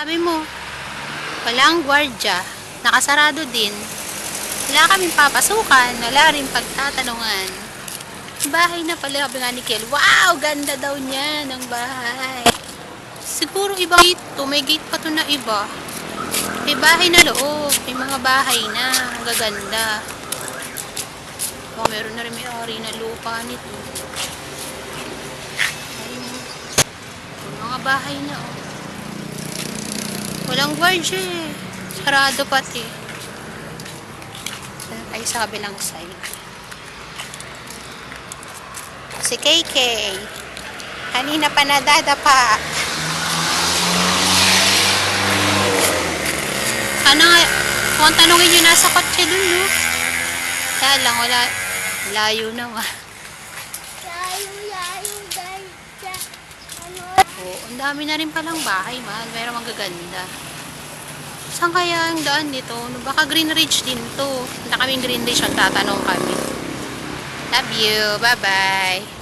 Sabi mo, walang gwardya, nakasarado din. Wala kaming papasukan, wala rin pagtatanungan. Bahay na pala, sabi nga ni Kel. Wow, ganda daw niya ng bahay. Siguro ibang gate to, may gate pa to na iba. May bahay na loob, may mga bahay na, ang gaganda. Oh, meron na rin may-ari na lupa nito. Ayun, may mga bahay na oh. Walang guardia eh. Sarado pati. Ay, sabi lang sa'yo. Si KK. Kanina pa nadadapa. Sana nga, kung tanongin nyo nasa kotse dun, no? Kaya lang, wala. Layo naman. Layo, guys. Oo, ang dami na rin palang bahay, mahal. Pero magaganda. Saan kaya ang daan dito? Baka Green Ridge din to. Punta kaming Green Ridge, tatanong kami. Love you. Bye-bye.